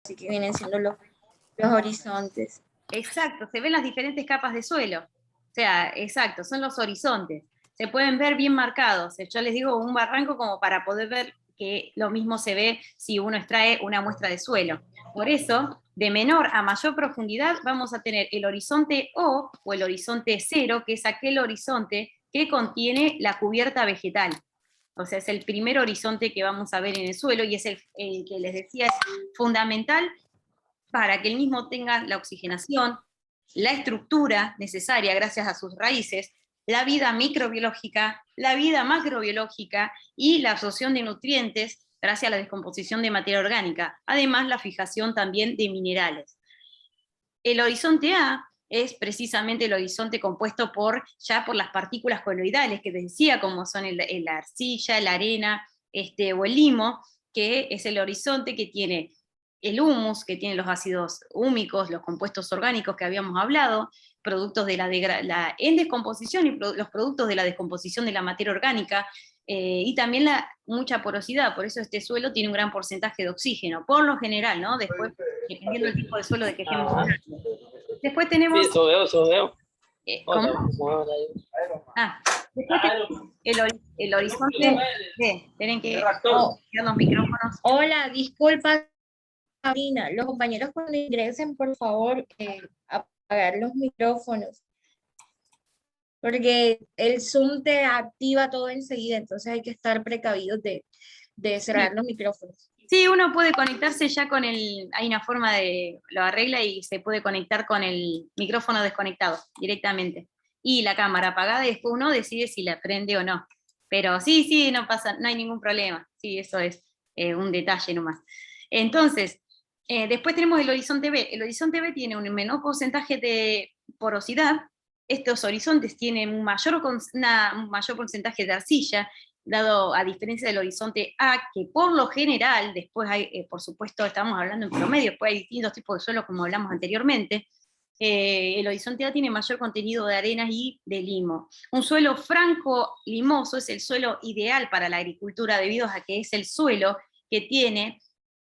así que vienen siendo los horizontes. Exacto, se ven las diferentes capas de suelo. O sea, exacto, son los horizontes. Se pueden ver bien marcados. Yo les digo un barranco como para poder ver que lo mismo se ve si uno extrae una muestra de suelo. Por eso, de menor a mayor profundidad, vamos a tener el horizonte O o el horizonte cero, que es aquel horizonte que contiene la cubierta vegetal. O sea, es el primer horizonte que vamos a ver en el suelo y es el que les decía es fundamental para que el mismo tenga la oxigenación, la estructura necesaria gracias a sus raíces, la vida microbiológica, la vida macrobiológica y la absorción de nutrientes gracias a la descomposición de materia orgánica, además la fijación también de minerales. El horizonte A es precisamente el horizonte compuesto ya por las partículas coloidales que decía, como son la arcilla, la arena o el limo, que es el horizonte que tiene el humus, que tiene los ácidos húmicos, los compuestos orgánicos que habíamos hablado, productos de la en descomposición y los productos de la descomposición de la materia orgánica, y también mucha porosidad, por eso este suelo tiene un gran porcentaje de oxígeno, por lo general, ¿no? Después, dependiendo del tipo de suelo de que estemos hablando. Después tenemos... Sí, eso veo. ¿Cómo? Ah, después tenemos el horizonte B. Tienen que tirar los micrófonos. Hola, disculpa, Sabrina. Los compañeros cuando ingresen, por favor, apagar los micrófonos, porque el Zoom te activa todo enseguida, entonces hay que estar precavidos de cerrar los micrófonos. Sí, uno puede conectarse ya con hay una forma lo arregla y se puede conectar con el micrófono desconectado directamente. Y la cámara apagada y después uno decide si la prende o no. Pero sí, no pasa, no hay ningún problema. Sí, eso es un detalle nomás. Entonces, después tenemos el horizonte B. El horizonte B tiene un menor porcentaje de porosidad. Estos horizontes tienen un mayor porcentaje de arcilla, dado a diferencia del horizonte A, que por lo general, después hay, por supuesto, estamos hablando en promedio, después hay distintos tipos de suelos, como hablamos anteriormente, el horizonte A tiene mayor contenido de arenas y de limo. Un suelo franco limoso es el suelo ideal para la agricultura, debido a que es el suelo que tiene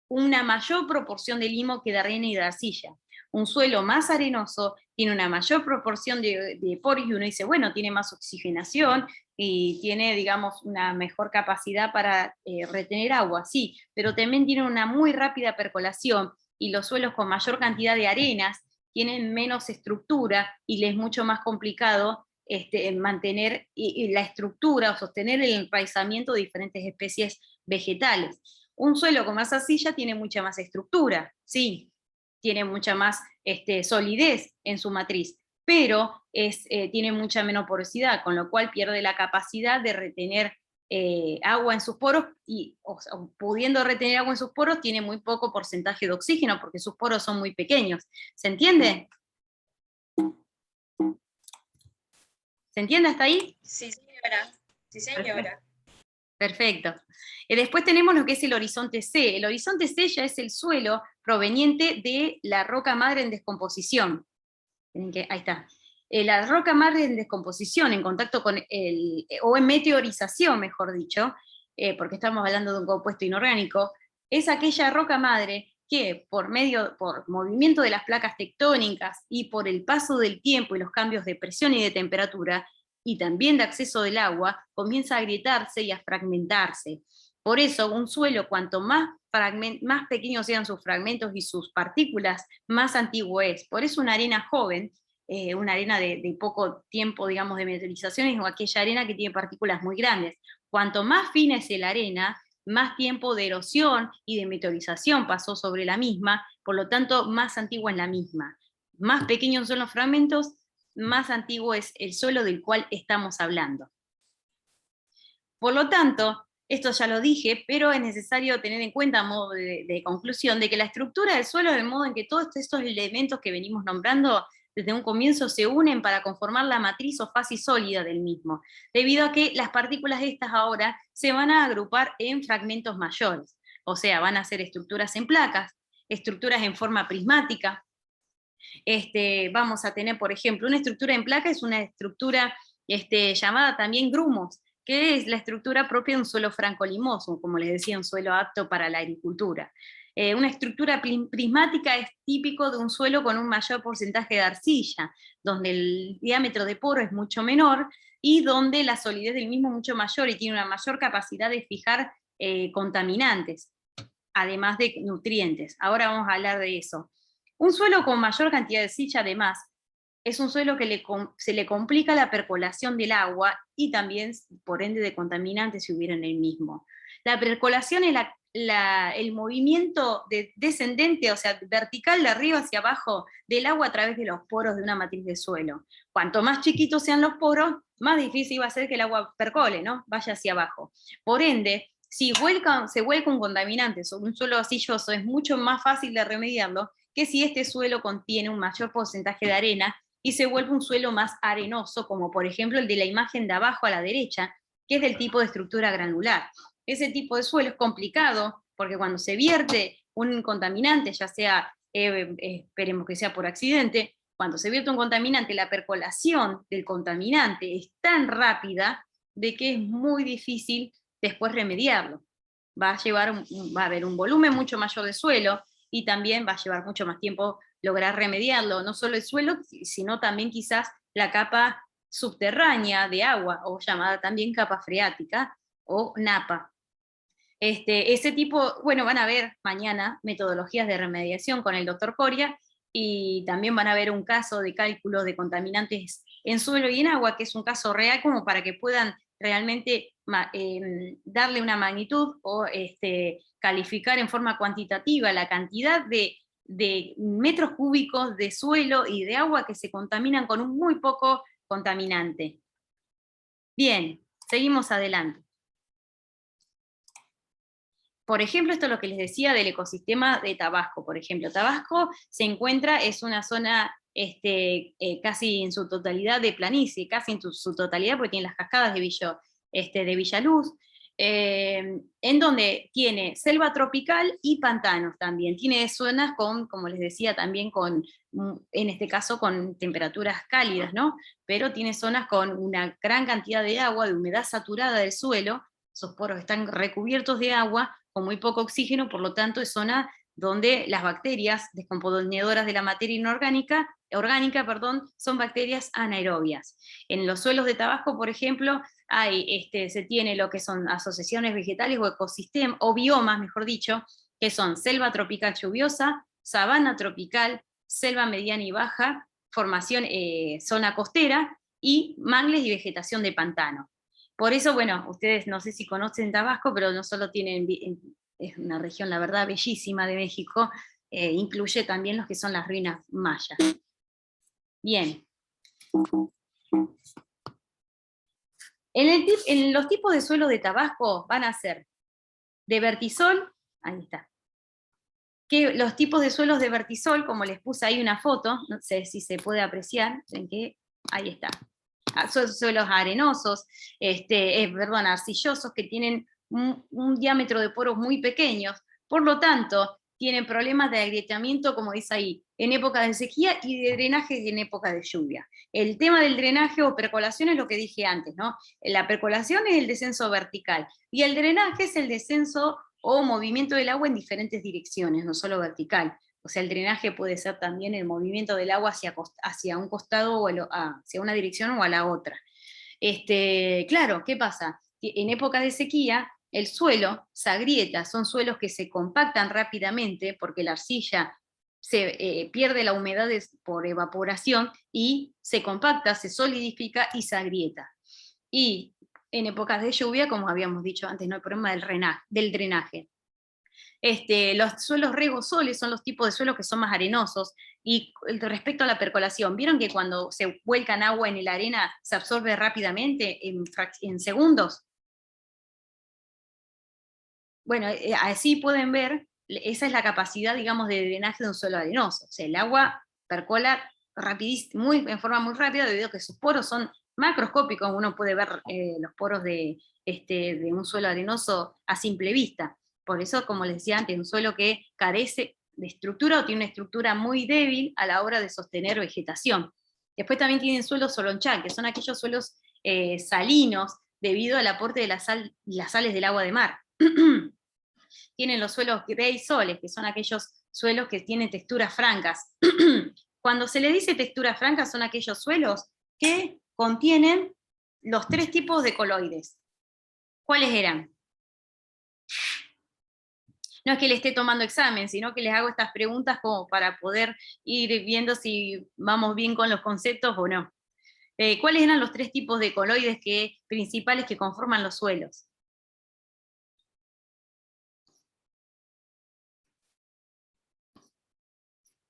una mayor proporción de limo que de arena y de arcilla. Un suelo más arenoso tiene una mayor proporción de poros y uno dice, bueno, tiene más oxigenación y tiene, digamos, una mejor capacidad para retener agua, sí, pero también tiene una muy rápida percolación y los suelos con mayor cantidad de arenas tienen menos estructura y les es mucho más complicado mantener la estructura o sostener el enraizamiento de diferentes especies vegetales. Un suelo con más arcilla tiene mucha más estructura, sí, tiene mucha más solidez en su matriz, pero tiene mucha menos porosidad, con lo cual pierde la capacidad de retener agua en sus poros, y pudiendo retener agua en sus poros, tiene muy poco porcentaje de oxígeno, porque sus poros son muy pequeños. ¿Se entiende? ¿Se entiende hasta ahí? Sí, señora. Sí, señora. Perfecto. Después tenemos lo que es el horizonte C. El horizonte C ya es el suelo proveniente de la roca madre en descomposición. Ahí está. La roca madre en descomposición, en contacto con o en meteorización, mejor dicho, porque estamos hablando de un compuesto inorgánico, es aquella roca madre que por movimiento de las placas tectónicas y por el paso del tiempo y los cambios de presión y de temperatura, y también de acceso del agua, comienza a agrietarse y a fragmentarse. Por eso, un suelo, cuanto más pequeños sean sus fragmentos y sus partículas, más antiguo es. Por eso una arena joven, una arena de poco tiempo, digamos, de meteorización, es aquella arena que tiene partículas muy grandes. Cuanto más fina es la arena, más tiempo de erosión y de meteorización pasó sobre la misma, por lo tanto, más antigua es la misma. Más pequeños son los fragmentos, más antiguo es el suelo del cual estamos hablando. Por lo tanto, esto ya lo dije, pero es necesario tener en cuenta a modo de conclusión de que la estructura del suelo es el modo en que todos estos elementos que venimos nombrando desde un comienzo se unen para conformar la matriz o fase sólida del mismo, debido a que las partículas estas ahora se van a agrupar en fragmentos mayores, o sea, van a ser estructuras en placas, estructuras en forma prismática. Vamos a tener, por ejemplo, una estructura en placa es una estructura llamada también grumos, que es la estructura propia de un suelo franco-limoso, como les decía, un suelo apto para la agricultura. Una estructura prismática es típico de un suelo con un mayor porcentaje de arcilla, donde el diámetro de poro es mucho menor y donde la solidez del mismo es mucho mayor y tiene una mayor capacidad de fijar contaminantes, además de nutrientes. Ahora vamos a hablar de eso. Un suelo con mayor cantidad de arcilla, además, es un suelo que se le complica la percolación del agua y también, por ende, de contaminantes si hubiera en el mismo. La percolación es el movimiento descendente, o sea, vertical de arriba hacia abajo del agua a través de los poros de una matriz de suelo. Cuanto más chiquitos sean los poros, más difícil va a ser que el agua percole, ¿no? Vaya hacia abajo. Por ende, si se vuelca un contaminante sobre un suelo arcilloso, es mucho más fácil de remediarlo que si este suelo contiene un mayor porcentaje de arena y se vuelve un suelo más arenoso, como por ejemplo el de la imagen de abajo a la derecha, que es del tipo de estructura granular. Ese tipo de suelo es complicado, porque cuando se vierte un contaminante, ya sea, esperemos que sea por accidente, cuando se vierte un contaminante, la percolación del contaminante es tan rápida de que es muy difícil después remediarlo. Va a haber un volumen mucho mayor de suelo, y también va a llevar mucho más tiempo lograr remediarlo, no solo el suelo, sino también quizás la capa subterránea de agua, o llamada también capa freática, o napa. Ese tipo, bueno, van a ver mañana metodologías de remediación con el doctor Coria, y también van a ver un caso de cálculo de contaminantes en suelo y en agua, que es un caso real como para que puedan realmente darle una magnitud o calificar en forma cuantitativa la cantidad de metros cúbicos de suelo y de agua que se contaminan con un muy poco contaminante. Bien, seguimos adelante. Por ejemplo, esto es lo que les decía del ecosistema de Tabasco. Por ejemplo, Tabasco se encuentra, es una zona casi en su totalidad de planicie, casi en su totalidad, porque tiene las cascadas de Villaluz, en donde tiene selva tropical y pantanos también. Tiene zonas con, como les decía, también en este caso con temperaturas cálidas, ¿no? Pero tiene zonas con una gran cantidad de agua, de humedad saturada del suelo. Esos poros están recubiertos de agua, con muy poco oxígeno, por lo tanto es zona donde las bacterias descomponedoras de la materia inorgánica, son bacterias anaerobias. En los suelos de Tabasco, por ejemplo, se tiene lo que son asociaciones vegetales o ecosistemas, o biomas, mejor dicho, que son selva tropical lluviosa, sabana tropical, selva mediana y baja, formación, zona costera, y mangles y vegetación de pantano. Por eso, bueno, ustedes no sé si conocen Tabasco, pero no solo tienen, es una región, la verdad, bellísima de México, incluye también los que son las ruinas mayas. Bien. En los tipos de suelo de Tabasco van a ser de vertisol, ahí está. Que los tipos de suelos de vertisol, como les puse ahí una foto, no sé si se puede apreciar, ven que ahí está. Son suelos arenosos, arcillosos, que tienen un diámetro de poros muy pequeños, por lo tanto, tienen problemas de agrietamiento, como dice ahí, en época de sequía, y de drenaje en época de lluvia. El tema del drenaje o percolación es lo que dije antes, ¿no? La percolación es el descenso vertical, y el drenaje es el descenso o movimiento del agua en diferentes direcciones, no solo vertical. O sea, el drenaje puede ser también el movimiento del agua hacia un costado o hacia una dirección o a la otra. Claro, ¿qué pasa? En épocas de sequía, el suelo se agrieta, son suelos que se compactan rápidamente porque la arcilla pierde la humedad por evaporación y se compacta, se solidifica y se agrieta. Y en épocas de lluvia, como habíamos dicho antes, no hay problema del drenaje. Los suelos regosoles son los tipos de suelos que son más arenosos, y respecto a la percolación, ¿vieron que cuando se vuelcan agua en la arena se absorbe rápidamente en segundos? Bueno, así pueden ver, esa es la capacidad, digamos, de drenaje de un suelo arenoso. O sea, el agua percola rapidísimo, en forma muy rápida, debido a que sus poros son macroscópicos. Uno puede ver los poros de un suelo arenoso a simple vista. Por eso, como les decía antes, un suelo que carece de estructura o tiene una estructura muy débil a la hora de sostener vegetación. Después también tienen suelos solonchal, que son aquellos suelos salinos, debido al aporte de las sales del agua de mar. tienen los suelos greisoles, que son aquellos suelos que tienen texturas francas. Cuando se le dice textura franca, son aquellos suelos que contienen los 3 tipos de coloides. ¿Cuáles eran? No es que le esté tomando examen, sino que les hago estas preguntas como para poder ir viendo si vamos bien con los conceptos o no. ¿Cuáles eran los 3 tipos de coloides principales que conforman los suelos?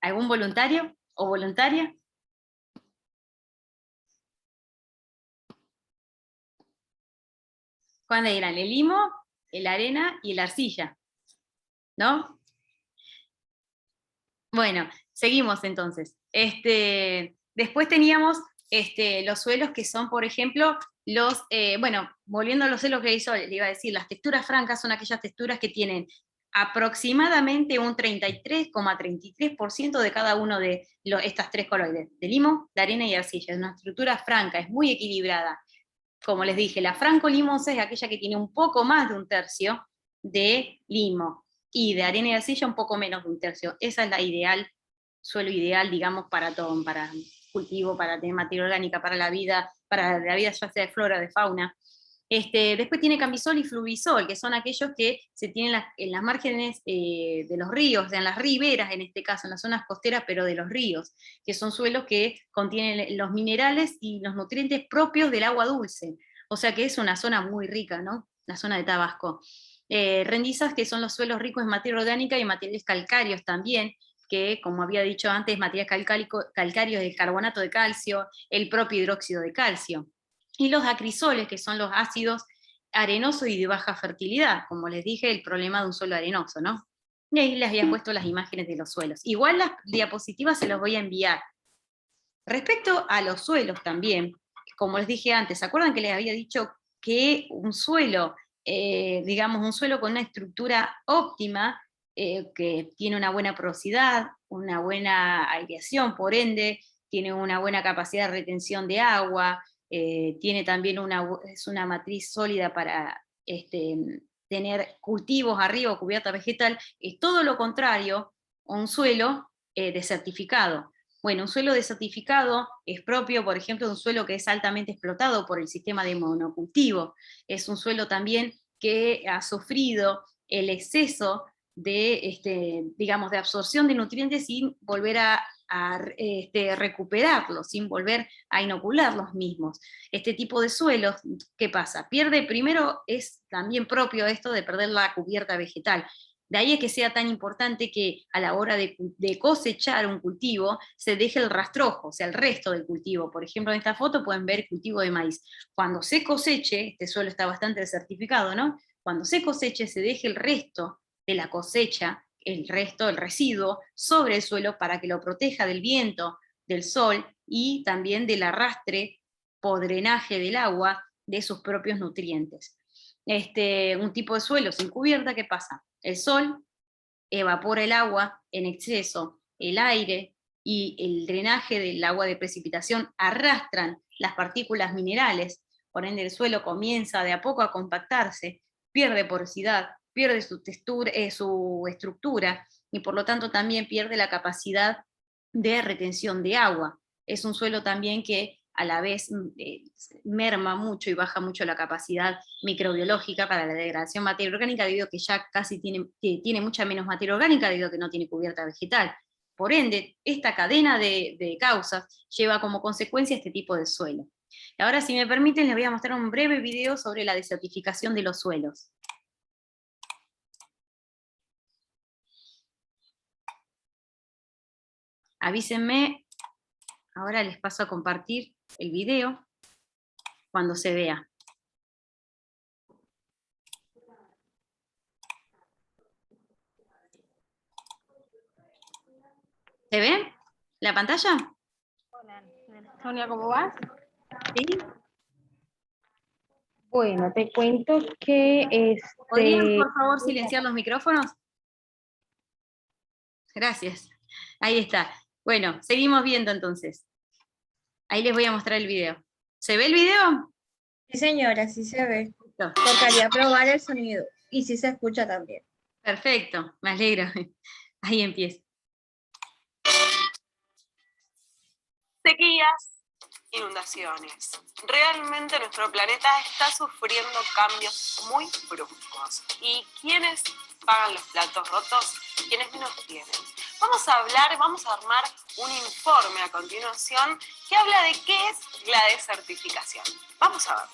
¿Algún voluntario o voluntaria? ¿Cuáles eran? El limo, la arena y la arcilla, ¿no? Bueno, seguimos entonces. Después teníamos los suelos que son, por ejemplo, volviendo a los suelos greisoles, le iba a decir, las texturas francas son aquellas texturas que tienen aproximadamente un 33,33% de cada uno de estas 3 coloides, de limo, de arena y arcilla. Es una estructura franca, es muy equilibrada. Como les dije, la franco-limosa es aquella que tiene un poco más de 1/3 de limo, y de arena y arcilla un poco menos de 1/3. Esa es la ideal, suelo ideal, digamos, para todo, para cultivo, para tener materia orgánica, para la vida ya sea de flora o de fauna. Después tiene cambisol y fluvisol, que son aquellos que se tienen en las márgenes de los ríos, en las riberas en este caso, en las zonas costeras, pero de los ríos, que son suelos que contienen los minerales y los nutrientes propios del agua dulce. O sea que es una zona muy rica, ¿no? La zona de Tabasco. Rendizas, que son los suelos ricos en materia orgánica y materiales calcáreos también, que, como había dicho antes, materiales calcáreos del carbonato de calcio, el propio hidróxido de calcio. Y los acrisoles, que son los ácidos arenosos y de baja fertilidad, como les dije, el problema de un suelo arenoso, ¿no? Y ahí les había puesto las imágenes de los suelos. Igual las diapositivas se los voy a enviar. Respecto a los suelos también, como les dije antes, ¿se acuerdan que les había dicho que un suelo, digamos, un suelo con una estructura óptima, que tiene una buena porosidad, una buena aireación, por ende, tiene una buena capacidad de retención de agua, tiene también es una matriz sólida para tener cultivos arriba o cubierta vegetal? Es todo lo contrario a un suelo desertificado. Bueno, un suelo desertificado es propio, por ejemplo, de un suelo que es altamente explotado por el sistema de monocultivo. Es un suelo también que ha sufrido el exceso de, digamos, de absorción de nutrientes sin volver a recuperarlos, sin volver a inocular los mismos. Este tipo de suelos, ¿qué pasa? Primero es también propio esto de perder la cubierta vegetal. De ahí es que sea tan importante que a la hora de cosechar un cultivo se deje el rastrojo, o sea, el resto del cultivo. Por ejemplo, en esta foto pueden ver el cultivo de maíz. Cuando se coseche, este suelo está bastante desertificado, ¿no? Cuando se coseche, se deje el resto de la cosecha, el residuo, sobre el suelo para que lo proteja del viento, del sol y también del arrastre por drenaje del agua de sus propios nutrientes. Un tipo de suelo sin cubierta, ¿qué pasa? El sol evapora el agua en exceso, el aire y el drenaje del agua de precipitación arrastran las partículas minerales, por ende el suelo comienza de a poco a compactarse, pierde porosidad, pierde su textura, su estructura, y por lo tanto también pierde la capacidad de retención de agua. Es un suelo también que a la vez merma mucho y baja mucho la capacidad microbiológica para la degradación de materia orgánica, debido a que ya casi tiene mucha menos materia orgánica, debido a que no tiene cubierta vegetal. Por ende, esta cadena de causas lleva como consecuencia este tipo de suelo. Ahora, si me permiten, les voy a mostrar un breve video sobre la desertificación de los suelos. Avísenme, ahora les paso a compartir el video cuando se vea. ¿Se ve la pantalla? Hola, Sonia, ¿cómo vas? ¿Sí? Bueno, te cuento que ¿Podrían, por favor, silenciar los micrófonos? Gracias. Ahí está. Bueno, seguimos viendo entonces. Ahí les voy a mostrar el video. ¿Se ve el video? Sí, señora, sí se ve. Listo. Tocaría probar el sonido. Y sí se escucha también. Perfecto, me alegro. Ahí empiezo. Sequías, inundaciones. Realmente nuestro planeta está sufriendo cambios muy bruscos. ¿Y quiénes pagan los platos rotos? Quienes menos tienen. Vamos a armar un informe a continuación que habla de qué es la desertificación. Vamos a ver.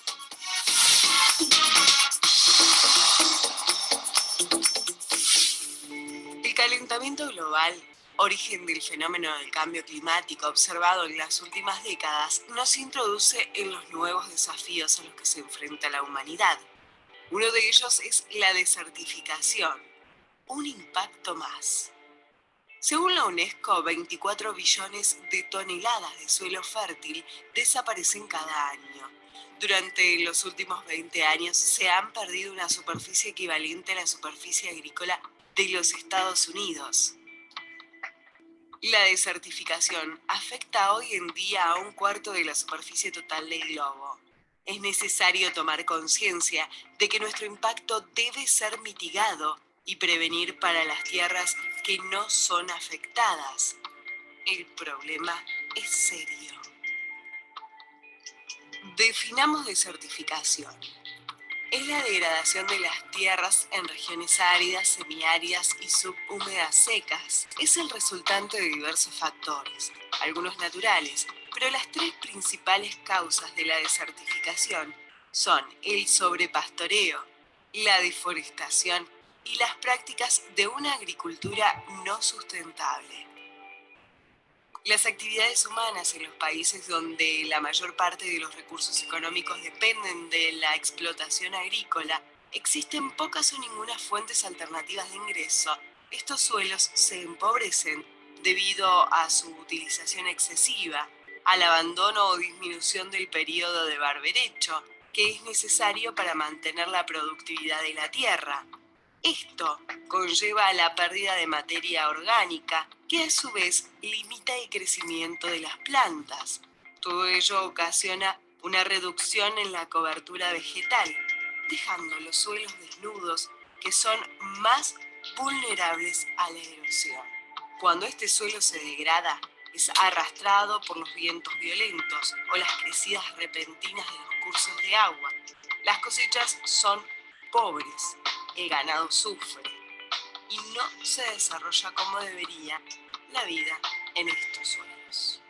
El calentamiento global, origen del fenómeno del cambio climático observado en las últimas décadas, nos introduce en los nuevos desafíos a los que se enfrenta la humanidad. Uno de ellos es la desertificación, un impacto más. Según la UNESCO, 24 billones de toneladas de suelo fértil desaparecen cada año. Durante los últimos 20 años se han perdido una superficie equivalente a la superficie agrícola de los Estados Unidos. La desertificación afecta hoy en día a un cuarto de la superficie total del globo. Es necesario tomar conciencia de que nuestro impacto debe ser mitigado y prevenir para las tierras que no son afectadas. El problema es serio. Definamos desertificación. Es la degradación de las tierras en regiones áridas, semiáridas y subhúmedas secas. Es el resultante de diversos factores, algunos naturales, pero las tres principales causas de la desertificación son el sobrepastoreo, la deforestación y las prácticas de una agricultura no sustentable. Las actividades humanas en los países donde la mayor parte de los recursos económicos dependen de la explotación agrícola, existen pocas o ninguna fuentes alternativas de ingreso. Estos suelos se empobrecen debido a su utilización excesiva, al abandono o disminución del periodo de barberecho, que es necesario para mantener la productividad de la tierra. Esto conlleva a la pérdida de materia orgánica, que a su vez limita el crecimiento de las plantas. Todo ello ocasiona una reducción en la cobertura vegetal, dejando los suelos desnudos que son más vulnerables a la erosión. Cuando este suelo se degrada, es arrastrado por los vientos violentos o las crecidas repentinas de los cursos de agua. Las cosechas son pobres, el ganado sufre y no se desarrolla como debería la vida en estos suelos.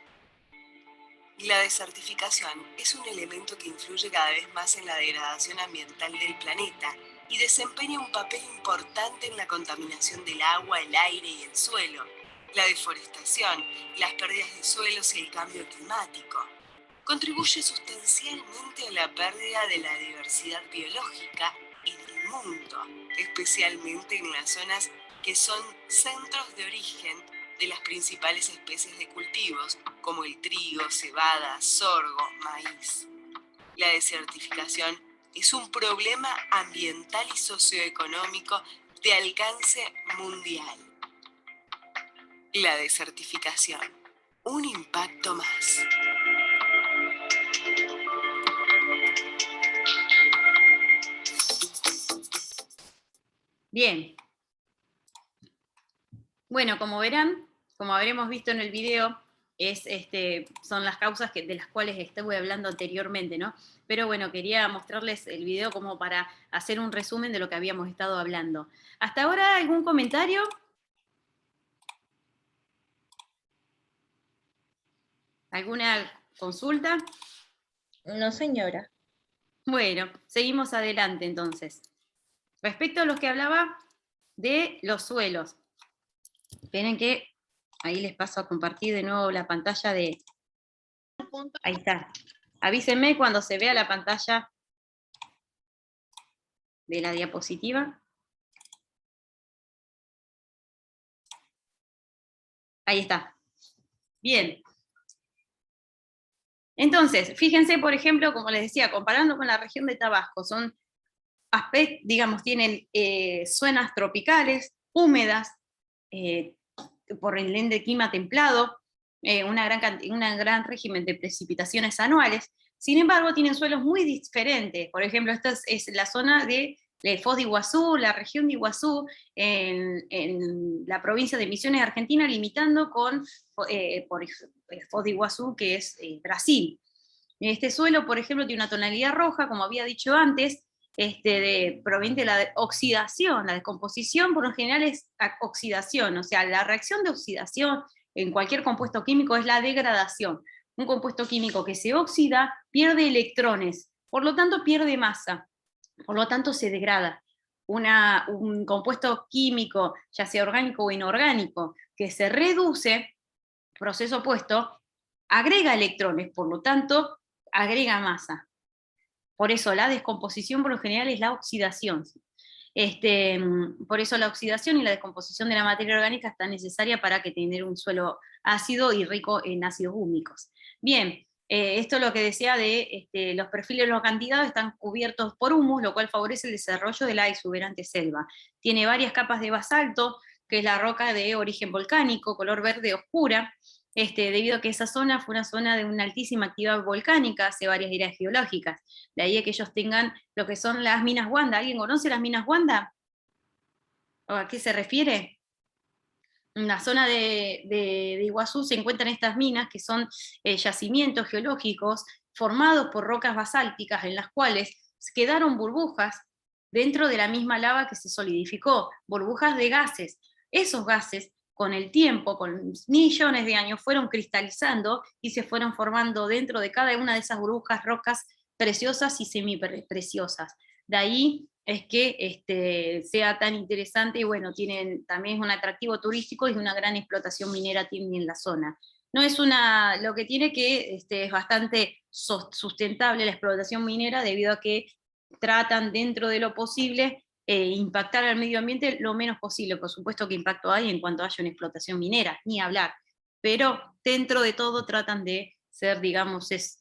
La desertificación es un elemento que influye cada vez más en la degradación ambiental del planeta y desempeña un papel importante en la contaminación del agua, el aire y el suelo, la deforestación, las pérdidas de suelos y el cambio climático. Contribuye sustancialmente a la pérdida de la diversidad biológica y del mundo, especialmente en las zonas que son centros de origen de las principales especies de cultivos, como el trigo, cebada, sorgo, maíz. La desertificación es un problema ambiental y socioeconómico de alcance mundial. La desertificación, un impacto más. Bien. Bueno, como verán, como habremos visto en el video, son las causas de las cuales estuve hablando anteriormente, ¿no? Pero bueno, quería mostrarles el video como para hacer un resumen de lo que habíamos estado hablando. ¿Hasta ahora algún comentario? ¿Alguna consulta? No, señora. Bueno, seguimos adelante entonces. Respecto a los que hablaba de los suelos. Esperen que ahí les paso a compartir de nuevo la pantalla de... Ahí está. Avísenme cuando se vea la pantalla de la diapositiva. Ahí está. Bien. Entonces, fíjense, por ejemplo, como les decía, comparando con la región de Tabasco, son aspectos, digamos, tienen zonas tropicales, húmedas, por el de clima templado, un gran régimen de precipitaciones anuales. Sin embargo, tienen suelos muy diferentes. Por ejemplo, esta es la zona de Foz de Iguazú, la región de Iguazú, en la provincia de Misiones, Argentina, limitando con por Foz de Iguazú, que es Brasil. Este suelo, por ejemplo, tiene una tonalidad roja, como había dicho antes, proviene de la oxidación, la descomposición por lo general es oxidación, o sea, la reacción de oxidación en cualquier compuesto químico es la degradación. Un compuesto químico que se oxida pierde electrones, por lo tanto pierde masa, por lo tanto se degrada. Un compuesto químico, ya sea orgánico o inorgánico, que se reduce, proceso opuesto, agrega electrones, por lo tanto agrega masa. Por eso la descomposición por lo general es la oxidación. Por eso la oxidación y la descomposición de la materia orgánica es tan necesaria para que tener un suelo ácido y rico en ácidos húmicos. Bien, esto es lo que decía de los perfiles de los acantilados están cubiertos por humus, lo cual favorece el desarrollo de la exuberante selva. Tiene varias capas de basalto, que es la roca de origen volcánico, color verde oscura, debido a que esa zona fue una zona de una altísima actividad volcánica hace varias eras geológicas. De ahí que ellos tengan lo que son las minas Wanda. ¿Alguien conoce las minas Wanda? ¿O a qué se refiere? En la zona de Iguazú se encuentran estas minas, que son yacimientos geológicos formados por rocas basálticas, en las cuales quedaron burbujas dentro de la misma lava que se solidificó, burbujas de gases. Esos gases, con el tiempo, con millones de años, fueron cristalizando y se fueron formando dentro de cada una de esas burbujas rocas preciosas y semipreciosas. De ahí es que sea tan interesante y bueno, tienen también un atractivo turístico y una gran explotación minera tienen en la zona. No es lo que tiene que es bastante sustentable la explotación minera debido a que tratan dentro de lo posible impactar al medio ambiente lo menos posible. Por supuesto que impacto hay en cuanto haya una explotación minera, ni hablar, pero dentro de todo tratan de ser, digamos, es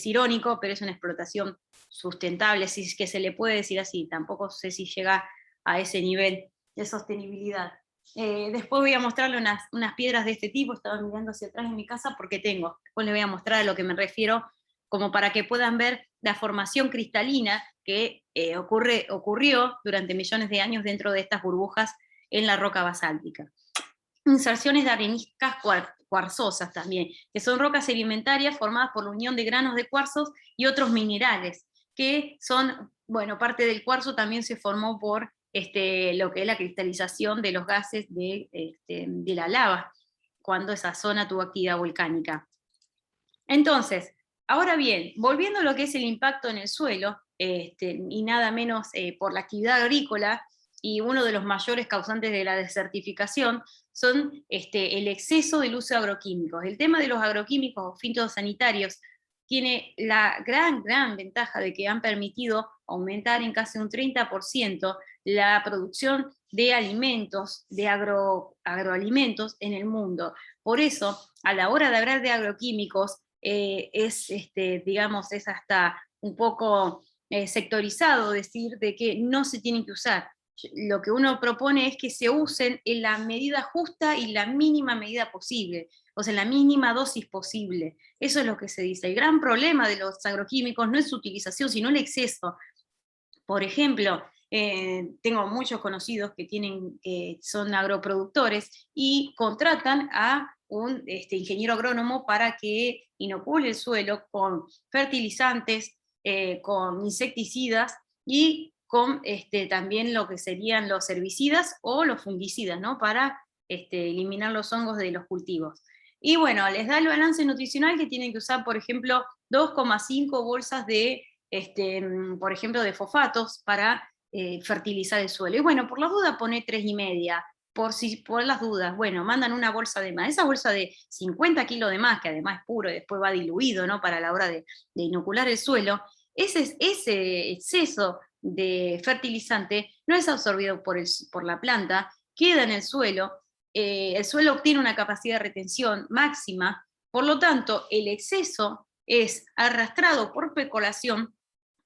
irónico, pero es una explotación sustentable, si es que se le puede decir así, tampoco sé si llega a ese nivel de sostenibilidad. Después voy a mostrarle unas piedras de este tipo, estaba mirando hacia atrás en mi casa porque tengo, después les voy a mostrar a lo que me refiero, como para que puedan ver la formación cristalina que ocurrió durante millones de años dentro de estas burbujas en la roca basáltica. Inserciones de areniscas cuarzosas también, que son rocas sedimentarias formadas por la unión de granos de cuarzos y otros minerales, que son, bueno, parte del cuarzo también se formó por lo que es la cristalización de los gases de la lava, cuando esa zona tuvo actividad volcánica. Entonces, ahora bien, volviendo a lo que es el impacto en el suelo, y nada menos por la actividad agrícola, y uno de los mayores causantes de la desertificación son el exceso del uso de agroquímicos. El tema de los agroquímicos fitosanitarios tiene la gran ventaja de que han permitido aumentar en casi un 30% la producción de alimentos, de agroalimentos en el mundo. Por eso, a la hora de hablar de agroquímicos, digamos, es hasta un poco sectorizado decir de que no se tienen que usar. Lo que uno propone es que se usen en la medida justa y la mínima medida posible, o sea, en la mínima dosis posible. Eso es lo que se dice. El gran problema de los agroquímicos no es su utilización, sino el exceso. Por ejemplo, tengo muchos conocidos que son agroproductores y contratan a un ingeniero agrónomo para que inocule el suelo con fertilizantes, con insecticidas y con también lo que serían los herbicidas o los fungicidas, ¿no? Para eliminar los hongos de los cultivos. Y bueno, les da el balance nutricional que tienen que usar, por ejemplo, 2,5 bolsas de, por ejemplo, de fosfatos para fertilizar el suelo. Y bueno, por la duda pone 3,5, por las dudas, bueno, mandan una bolsa de más. Esa bolsa de 50 kilos de más, que además es puro y después va diluido, ¿no? Para la hora de inocular el suelo, ese exceso de fertilizante no es absorbido por la planta, queda en el suelo obtiene una capacidad de retención máxima, por lo tanto, el exceso es arrastrado por percolación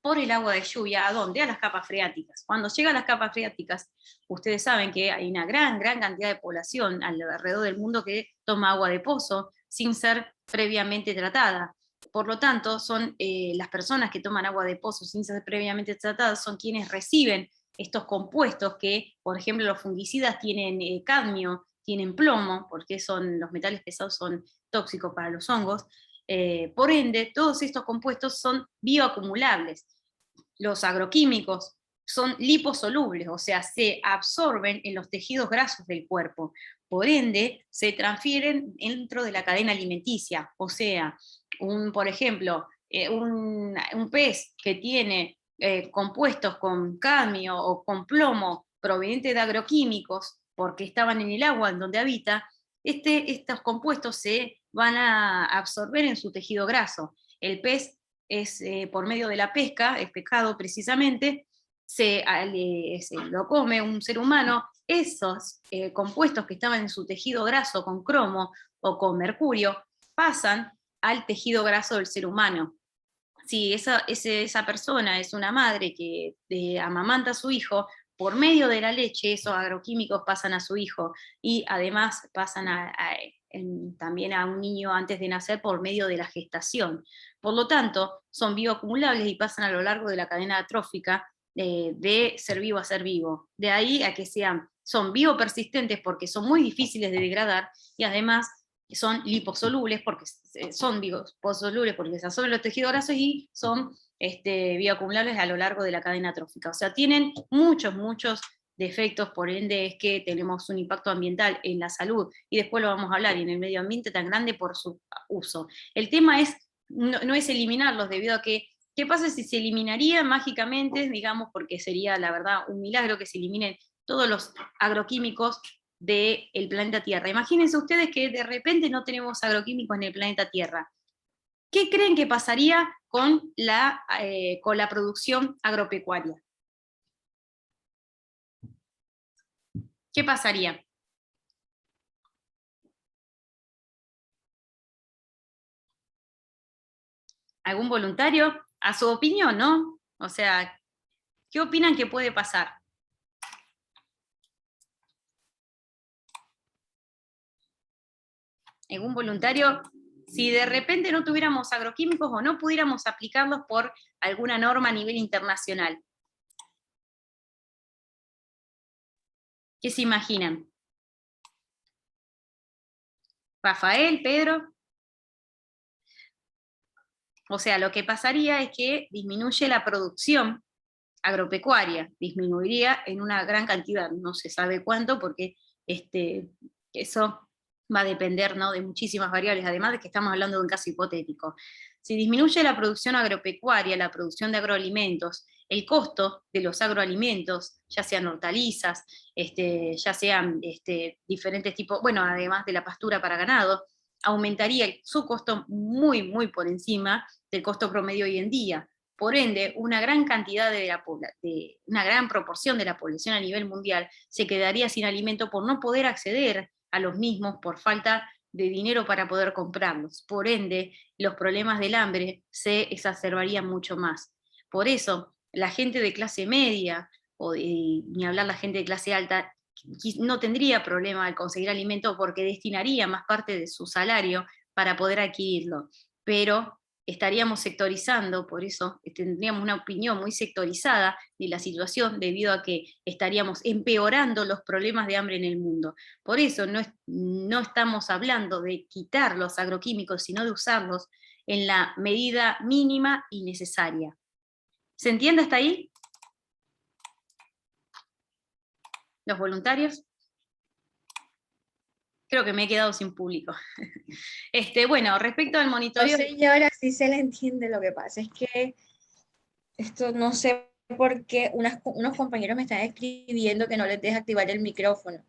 por el agua de lluvia, ¿a dónde? A las capas freáticas. Cuando llega a las capas freáticas, ustedes saben que hay una gran cantidad de población alrededor del mundo que toma agua de pozo sin ser previamente tratada. Por lo tanto, son las personas que toman agua de pozo sin ser previamente tratadas, son quienes reciben estos compuestos que, por ejemplo, los fungicidas tienen cadmio, tienen plomo, porque los metales pesados son tóxicos para los hongos. Por ende, todos estos compuestos son bioacumulables. Los agroquímicos son liposolubles, o sea, se absorben en los tejidos grasos del cuerpo. Por ende, se transfieren dentro de la cadena alimenticia. O sea, por ejemplo, un pez que tiene compuestos con cadmio o con plomo provenientes de agroquímicos, porque estaban en el agua en donde habita, estos compuestos se van a absorber en su tejido graso. El pez es por medio de la pesca, es pescado precisamente, lo come un ser humano, esos compuestos que estaban en su tejido graso con cromo o con mercurio pasan al tejido graso del ser humano. Si esa persona es una madre que amamanta a su hijo, por medio de la leche esos agroquímicos pasan a su hijo y además pasan también a un niño antes de nacer por medio de la gestación. Por lo tanto, son bioacumulables y pasan a lo largo de la cadena trófica de ser vivo a ser vivo. De ahí a que son biopersistentes porque son muy difíciles de degradar y además son liposolubles porque son liposolubles porque se absorben los tejidos grasos y son bioacumulables a lo largo de la cadena trófica. O sea, tienen muchos defectos, por ende es que tenemos un impacto ambiental en la salud, y después lo vamos a hablar, y en el medio ambiente tan grande por su uso. El tema no es eliminarlos, debido a que, ¿qué pasa si se eliminaría mágicamente, digamos, porque sería la verdad un milagro que se eliminen todos los agroquímicos del planeta Tierra? Imagínense ustedes que de repente no tenemos agroquímicos en el planeta Tierra. ¿Qué creen que pasaría con la producción agropecuaria? ¿Qué pasaría? ¿Algún voluntario? A su opinión, ¿no? O sea, ¿qué opinan que puede pasar? ¿Algún voluntario? Si de repente no tuviéramos agroquímicos o no pudiéramos aplicarlos por alguna norma a nivel internacional. ¿Qué se imaginan? Rafael, Pedro. O sea, lo que pasaría es que disminuye la producción agropecuaria, disminuiría en una gran cantidad, no se sabe cuánto, porque eso va a depender, ¿no?, de muchísimas variables, además de que estamos hablando de un caso hipotético. Si disminuye la producción agropecuaria, la producción de agroalimentos, el costo de los agroalimentos, ya sean hortalizas, ya sean diferentes tipos, bueno, además de la pastura para ganado, aumentaría su costo muy por encima del costo promedio hoy en día. Por ende, una gran cantidad una gran proporción de la población a nivel mundial se quedaría sin alimento por no poder acceder a los mismos por falta de dinero para poder comprarlos. Por ende, los problemas del hambre se exacerbarían mucho más. Por eso, la gente de clase media, ni hablar la gente de clase alta, no tendría problema al conseguir alimento porque destinaría más parte de su salario para poder adquirirlo. Pero estaríamos sectorizando, por eso tendríamos una opinión muy sectorizada de la situación, debido a que estaríamos empeorando los problemas de hambre en el mundo. Por eso no estamos hablando de quitar los agroquímicos, sino de usarlos en la medida mínima y necesaria. ¿Se entiende hasta ahí? ¿Los voluntarios? Creo que me he quedado sin público. Bueno, respecto al monitoreo... No, señora, sí se le entiende. Lo que pasa es que esto no sé por qué unos compañeros me están escribiendo que no les deja activar el micrófono.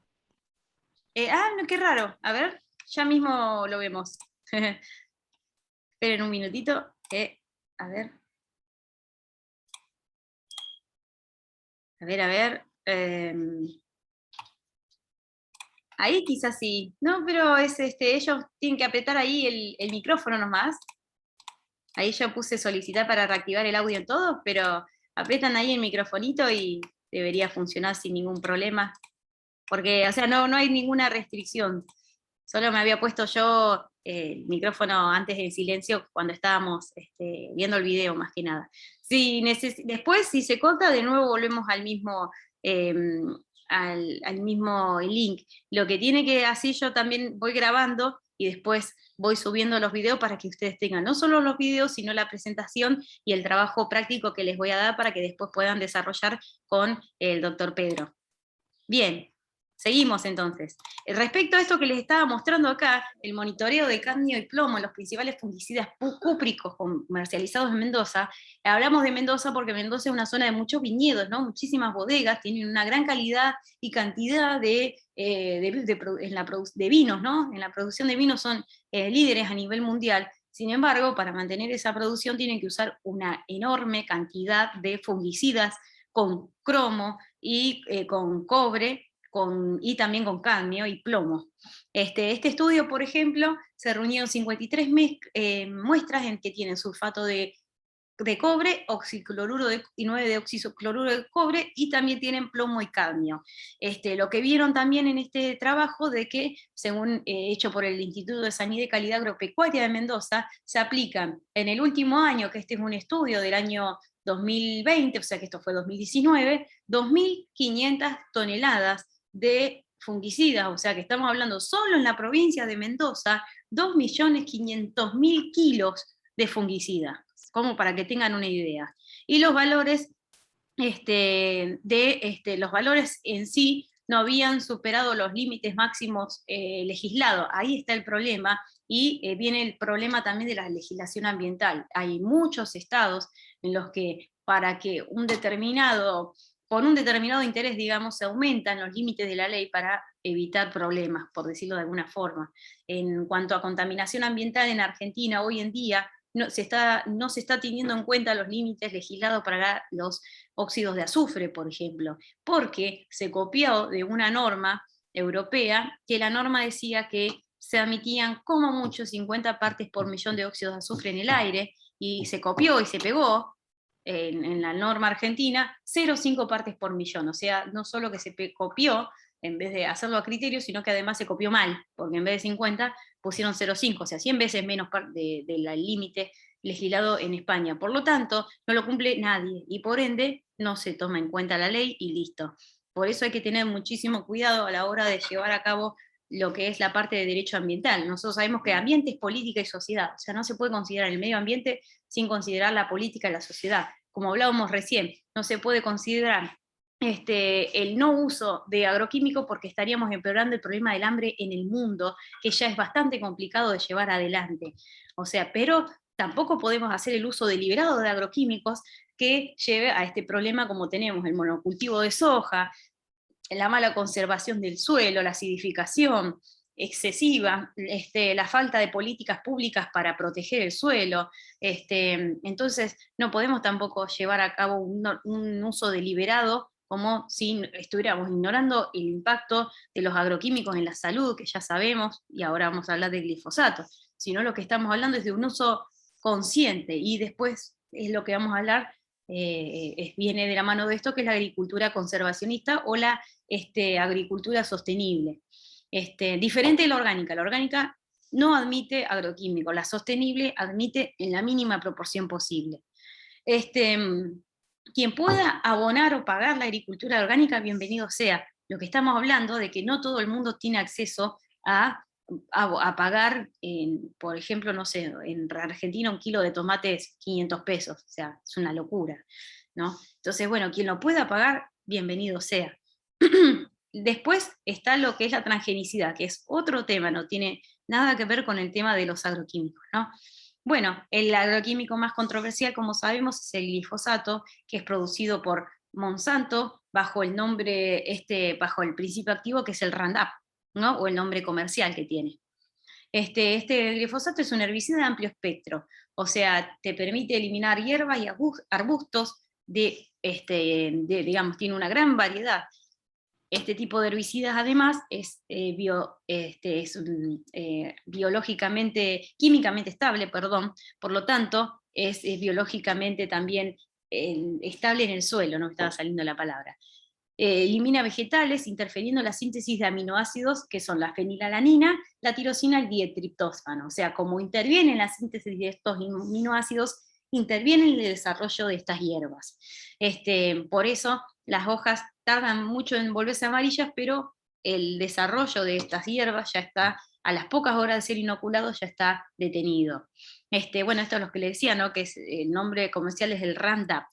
No, qué raro. A ver, ya mismo lo vemos. Esperen un minutito. A ver. A ver. Ahí quizás sí. No, pero es ellos tienen que apretar ahí el micrófono nomás. Ahí yo puse solicitar para reactivar el audio en todos, pero aprietan ahí el microfonito y debería funcionar sin ningún problema. Porque, o sea, no hay ninguna restricción. Solo me había puesto yo el micrófono antes en silencio cuando estábamos viendo el video, más que nada. Después, si se corta, de nuevo volvemos al mismo, al mismo link. Lo que tiene que, así yo también voy grabando y después voy subiendo los videos para que ustedes tengan no solo los videos, sino la presentación y el trabajo práctico que les voy a dar para que después puedan desarrollar con el doctor Pedro. Bien, seguimos entonces. Respecto a esto que les estaba mostrando acá, el monitoreo de cadmio y plomo, los principales fungicidas cúpricos comercializados en Mendoza, hablamos de Mendoza porque Mendoza es una zona de muchos viñedos, ¿no? Muchísimas bodegas, tienen una gran calidad y cantidad de vinos, ¿no? En la producción de vinos son líderes a nivel mundial. Sin embargo, para mantener esa producción tienen que usar una enorme cantidad de fungicidas con cromo y con cobre y también con cadmio y plomo. Este estudio, por ejemplo, se reunieron 53 muestras en que tienen sulfato de cobre, oxicloruro y 9 de oxicloruro de cobre, y también tienen plomo y cadmio. Lo que vieron también en este trabajo de que, según hecho por el Instituto de Sanidad y Calidad Agropecuaria de Mendoza, se aplican en el último año, que este es un estudio del año 2020, o sea que esto fue 2019, 2.500 toneladas de fungicidas, o sea que estamos hablando solo en la provincia de Mendoza, 2.500.000 kilos de fungicida, como para que tengan una idea. Y los valores, los valores en sí no habían superado los límites máximos legislados. Ahí está el problema, y viene el problema también de la legislación ambiental. Hay muchos estados en los que para que con un determinado interés, digamos, se aumentan los límites de la ley para evitar problemas, por decirlo de alguna forma. En cuanto a contaminación ambiental en Argentina, hoy en día no se está teniendo en cuenta los límites legislados para los óxidos de azufre, por ejemplo, porque se copió de una norma europea, que la norma decía que se emitían como mucho 50 partes por millón de óxidos de azufre en el aire, y se copió y se pegó en la norma argentina 0,5 partes por millón. O sea, no solo que se copió en vez de hacerlo a criterio, sino que además se copió mal, porque en vez de 50 pusieron 0,5, o sea, 100 veces menos del límite legislado en España. Por lo tanto, no lo cumple nadie, y por ende no se toma en cuenta la ley y listo. Por eso hay que tener muchísimo cuidado a la hora de llevar a cabo lo que es la parte de derecho ambiental. Nosotros sabemos que ambiente es política y sociedad, o sea, no se puede considerar el medio ambiente sin considerar la política y la sociedad. Como hablábamos recién, no se puede considerar el no uso de agroquímicos porque estaríamos empeorando el problema del hambre en el mundo, que ya es bastante complicado de llevar adelante. O sea, pero tampoco podemos hacer el uso deliberado de agroquímicos que lleve a este problema, como tenemos el monocultivo de soja, la mala conservación del suelo, la acidificación excesiva, la falta de políticas públicas para proteger el suelo. Entonces no podemos tampoco llevar a cabo un uso deliberado como si estuviéramos ignorando el impacto de los agroquímicos en la salud, que ya sabemos, y ahora vamos a hablar de glifosato, sino lo que estamos hablando es de un uso consciente, y después es lo que vamos a hablar, viene de la mano de esto, que es la agricultura conservacionista o la agricultura sostenible. Diferente de la orgánica no admite agroquímicos, la sostenible admite en la mínima proporción posible. Quien pueda abonar o pagar la agricultura orgánica, bienvenido sea. Lo que estamos hablando de que no todo el mundo tiene acceso a pagar, por ejemplo, no sé, en Argentina un kilo de tomates 500 pesos, o sea, es una locura, ¿no? Entonces, bueno, quien lo pueda pagar, bienvenido sea. Después está lo que es la transgenicidad, que es otro tema, no tiene nada que ver con el tema de los agroquímicos, ¿no? Bueno, el agroquímico más controversial, como sabemos, es el glifosato, que es producido por Monsanto bajo el nombre, bajo el principio activo, que es el Roundup, ¿no? O el nombre comercial que tiene. Este glifosato es un herbicida de amplio espectro, o sea, te permite eliminar hierbas y arbustos, digamos, tiene una gran variedad. Este tipo de herbicidas además es, químicamente estable, por lo tanto es biológicamente también estable en el suelo, no me estaba saliendo la palabra. Elimina vegetales, interfiriendo en la síntesis de aminoácidos, que son la fenilalanina, la tirosina y el dietriptófano. O sea, como interviene en la síntesis de estos aminoácidos, interviene en el desarrollo de estas hierbas. Por eso las hojas tardan mucho en volverse amarillas, pero el desarrollo de estas hierbas ya está, a las pocas horas de ser inoculado, ya está detenido. Bueno, esto es lo que le decía, ¿no? Que el nombre comercial es el Roundup.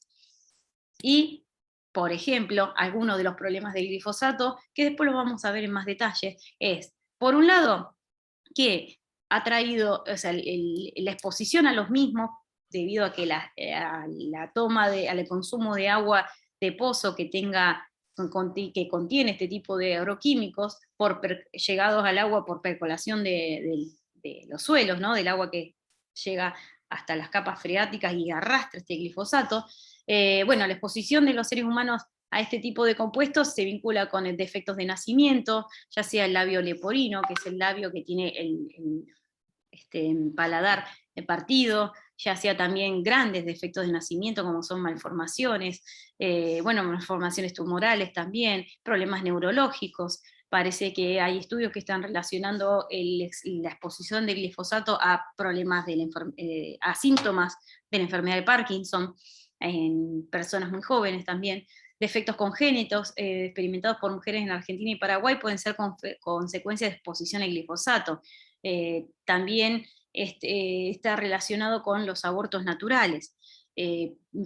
Y, por ejemplo, algunos de los problemas del glifosato, que después lo vamos a ver en más detalle, es, por un lado, que ha traído, o sea, la exposición a los mismos, debido a que la toma al consumo de agua de pozo que contiene este tipo de agroquímicos, llegados al agua por percolación de los suelos, ¿no? Del agua que llega hasta las capas freáticas y arrastra este glifosato. La exposición de los seres humanos a este tipo de compuestos se vincula con defectos de nacimiento, ya sea el labio leporino, que es el labio que tiene el paladar partido, ya sea también grandes defectos de nacimiento como son malformaciones, malformaciones tumorales también, problemas neurológicos. Parece que hay estudios que están relacionando la exposición de glifosato a problemas a síntomas de la enfermedad de Parkinson en personas muy jóvenes también. Defectos congénitos experimentados por mujeres en Argentina y Paraguay pueden ser consecuencias de exposición al glifosato. También está relacionado con los abortos naturales.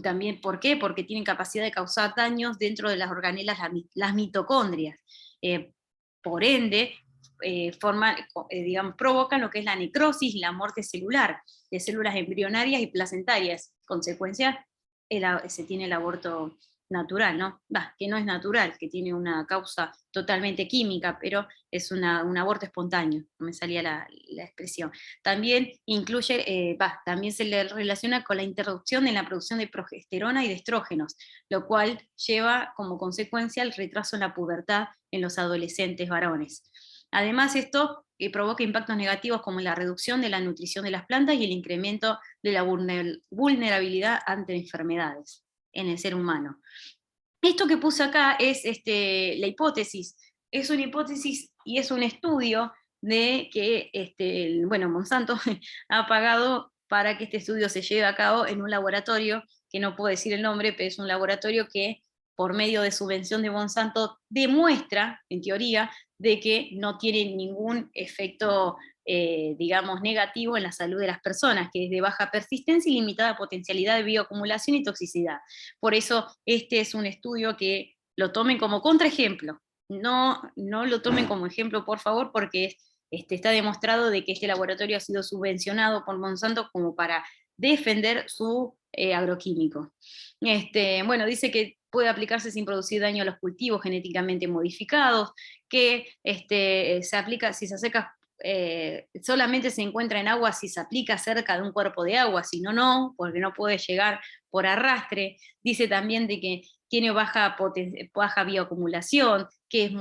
También, ¿por qué? Porque tienen capacidad de causar daños dentro de las organelas, las mitocondrias. Por ende, provocan lo que es la necrosis y la muerte celular de células embrionarias y placentarias. Consecuencia, se tiene el aborto natural, ¿no? Que no es natural, que tiene una causa totalmente química, pero es un aborto espontáneo, no me salía la expresión. También también se le relaciona con la interrupción en la producción de progesterona y de estrógenos, lo cual lleva como consecuencia el retraso en la pubertad en los adolescentes varones. Además, esto provoca impactos negativos como la reducción de la nutrición de las plantas y el incremento de la vulnerabilidad ante enfermedades en el ser humano. Esto que puse acá es la hipótesis. Es una hipótesis y es un estudio de que Monsanto ha pagado para que este estudio se lleve a cabo en un laboratorio, que no puedo decir el nombre, pero es un laboratorio que por medio de subvención de Monsanto demuestra, en teoría, de que no tiene ningún efecto negativo en la salud de las personas, que es de baja persistencia y limitada potencialidad de bioacumulación y toxicidad. Por eso este es un estudio que lo tomen como contraejemplo, no lo tomen como ejemplo, por favor, porque está demostrado de que este laboratorio ha sido subvencionado por Monsanto como para defender su agroquímico. Dice que puede aplicarse sin producir daño a los cultivos genéticamente modificados, que se aplica si se seca. Solamente se encuentra en agua si se aplica cerca de un cuerpo de agua, si no, no, porque no puede llegar por arrastre. Dice también de que tiene baja bioacumulación, que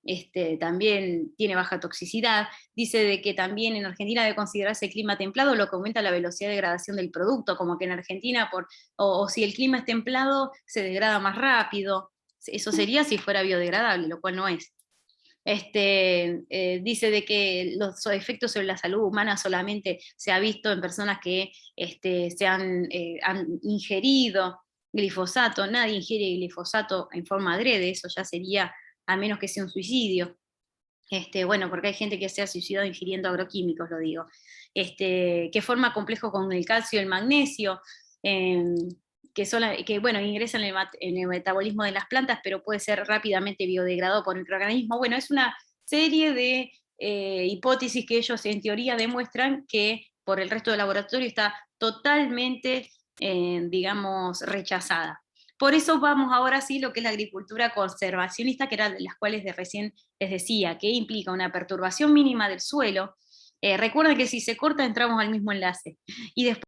es también tiene baja toxicidad. Dice de que también en Argentina debe considerarse el clima templado, lo que aumenta la velocidad de degradación del producto, como que en Argentina, o si el clima es templado, se degrada más rápido. Eso sería si fuera biodegradable, lo cual no es. Dice de que los efectos sobre la salud humana solamente se ha visto en personas que han ingerido glifosato. Nadie ingiere glifosato en forma adrede, eso ya sería, a menos que sea un suicidio. Porque hay gente que se ha suicidado ingiriendo agroquímicos, lo digo. Que forma complejo con el calcio y el magnesio, que ingresan en el metabolismo de las plantas, pero puede ser rápidamente biodegradado por microorganismos. Bueno, es una serie de hipótesis que ellos en teoría demuestran que por el resto del laboratorio está totalmente, rechazada. Por eso vamos ahora sí lo que es la agricultura conservacionista, que era de las cuales recién les decía, que implica una perturbación mínima del suelo. Recuerden que si se corta entramos al mismo enlace. Y después